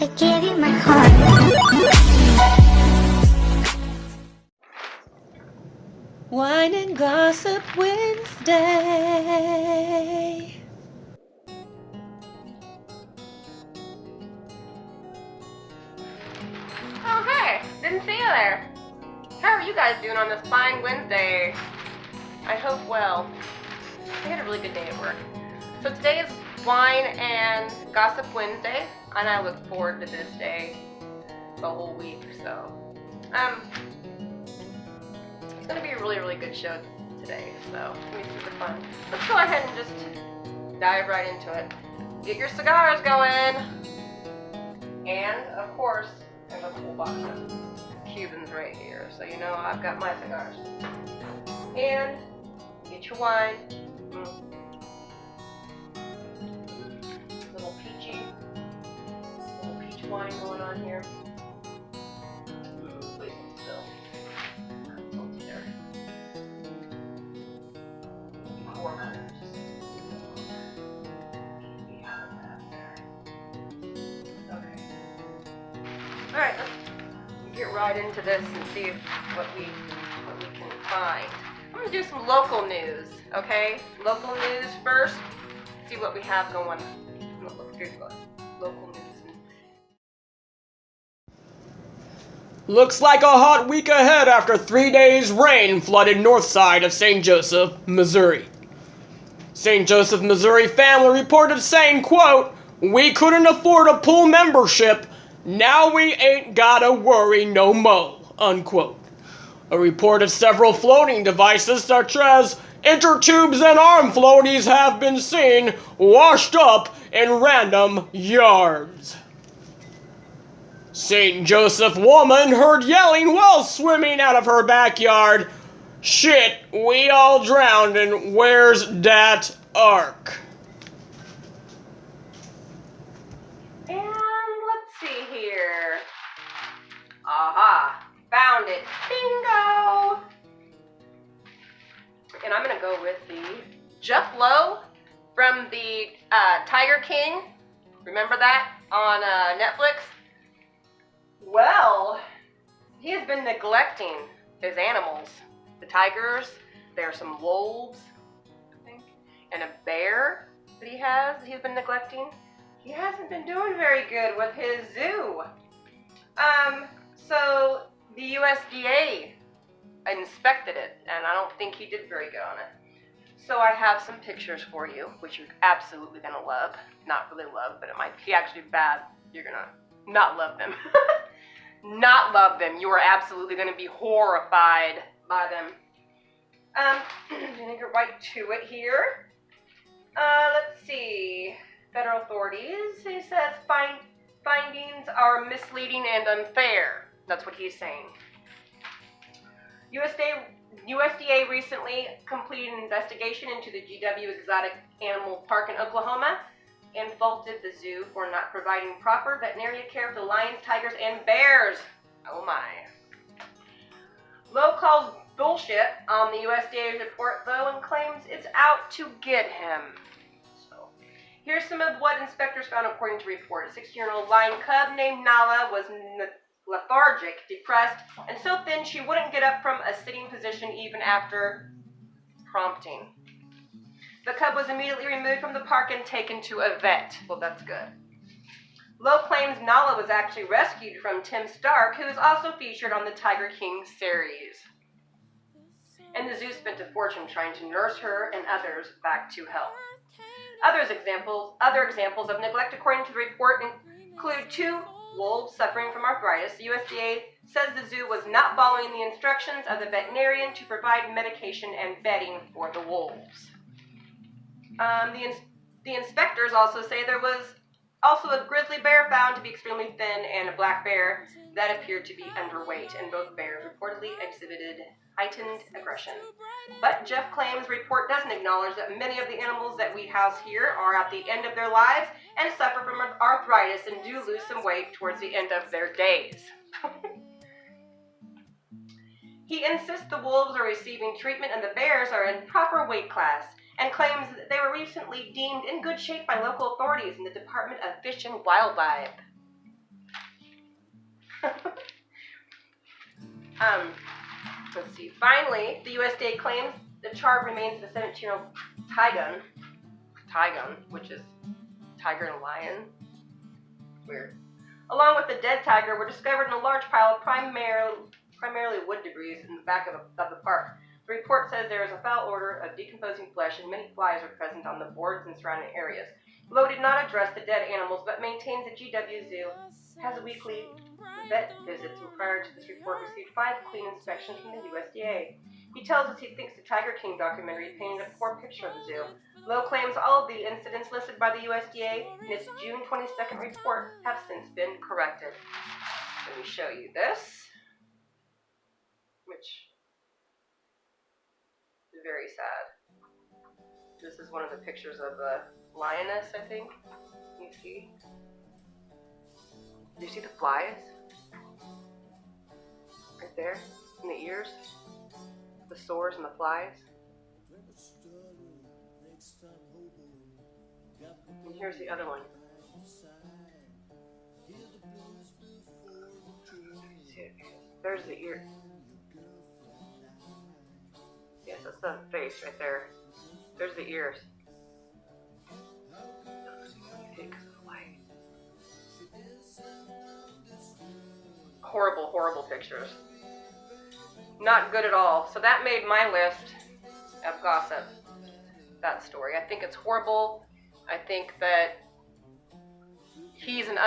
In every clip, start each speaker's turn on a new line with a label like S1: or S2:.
S1: I gave you my heart.
S2: Wine and Gossip Wednesday.
S3: Oh, hey, didn't see you there. How are you guys doing on this fine Wednesday? I hope well. I had a really good day at work. So today is Wine and Gossip Wednesday, and I look forward to this day the whole week, so. It's gonna be a really, really good show today, so it's gonna be super fun. Let's go ahead and just dive right into it. Get your cigars going. And, of course, there's a whole box of Cubans right here, so you know I've got my cigars. And get your wine. Little peach wine going on here. Please hold still. Don't see there. Pour that in. Okay. Alright, let's get right into this and see what we can find. I'm gonna do some local news, okay? Local news first. See what we have going. I'm gonna look through the local news.
S4: Looks like a hot week ahead after 3 days rain flooded north side of St. Joseph, Missouri. St. Joseph, Missouri family reported saying, quote, "We couldn't afford a pool membership. Now we ain't gotta worry no mo," unquote. A report of several floating devices such as intertubes and arm floaties have been seen washed up in random yards. St. Joseph woman heard yelling while swimming out of her backyard. "Shit, we all drowned and where's dat ark?"
S3: And let's see here. Aha, found it. Bingo! And I'm gonna go with the Jeff Lowe from the Tiger King. Remember that on Netflix? Well, he has been neglecting his animals. The tigers, there's some wolves, I think, and a bear that he's been neglecting. He hasn't been doing very good with his zoo. So the USDA inspected it, and I don't think he did very good on it. So I have some pictures for you, which you're absolutely gonna love. Not really love, but it might be actually bad. You're gonna not love them. Not love them. You are absolutely gonna be horrified by them. I'm gonna get right to it here. Let's see. Federal authorities, he says, findings are misleading and unfair. That's what he's saying. USDA recently completed an investigation into the GW Exotic Animal Park in Oklahoma and faulted the zoo for not providing proper veterinary care for the lions, tigers, and bears. Oh my. Lowe calls bullshit on the USDA report, though, and claims it's out to get him. So, here's some of what inspectors found according to the report. A 16-year-old lion cub named Nala was lethargic, depressed, and so thin she wouldn't get up from a sitting position even after prompting. The cub was immediately removed from the park and taken to a vet. Well, that's good. Lowe claims Nala was actually rescued from Tim Stark, who is also featured on the Tiger King series. And the zoo spent a fortune trying to nurse her and others back to health. Other examples of neglect according to the report include 2 wolves suffering from arthritis. The USDA says the zoo was not following the instructions of the veterinarian to provide medication and bedding for the wolves. The inspectors also say there was also a grizzly bear found to be extremely thin and a black bear that appeared to be underweight, and both bears reportedly exhibited heightened aggression. But Jeff claims the report doesn't acknowledge that many of the animals that we house here are at the end of their lives and suffer from arthritis and do lose some weight towards the end of their days. He insists the wolves are receiving treatment and the bears are in proper weight class, and claims that they were recently deemed in good shape by local authorities in the Department of Fish and Wildlife. Let's see. Finally, the USDA claims the charred remains of a 17-year-old Tygun, which is tiger and lion. Weird. Along with the dead tiger, were discovered in a large pile of primarily wood debris in the back of the park. The report says there is a foul odor of decomposing flesh and many flies are present on the boards and surrounding areas. Lowe did not address the dead animals, but maintains the GW Zoo has weekly vet visits, and prior to this report received 5 clean inspections from the USDA. He tells us he thinks the Tiger King documentary painted a poor picture of the zoo. Lowe claims all of the incidents listed by the USDA in its June 22nd report have since been corrected. Let me show you this, which is very sad. This is one of the pictures of a lioness, I think. You see? Do you see the flies? Right there, in the ears? The sores and the flies. And here's the other one. There's the ear. Yes, that's the face right there. There's the ears. Horrible, horrible pictures. Not good at all. So that made my list of gossip, that story. I think it's horrible. I think that he's an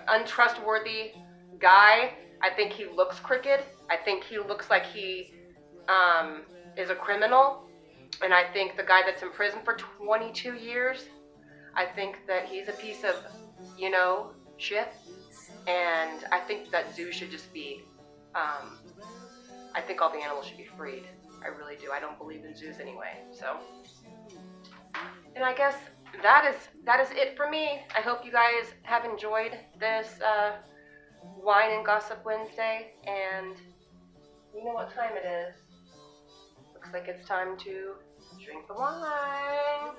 S3: untrustworthy guy. I think he looks crooked. I think he looks like he is a criminal. And I think the guy that's in prison for 22 years, I think that he's a piece of, shit. And I think that zoo should just be, I think all the animals should be freed. I really do. I don't believe in zoos anyway. So, and I guess that is it for me. I hope you guys have enjoyed this Wine and Gossip Wednesday. And you know what time it is. Looks like it's time to drink the wine.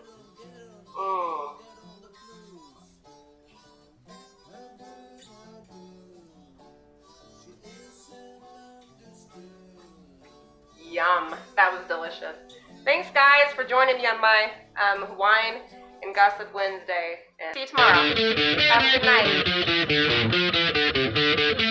S3: Yum. That was delicious. Thanks, guys, for joining me on my Wine and Gossip Wednesday. And see you tomorrow. Have a good night.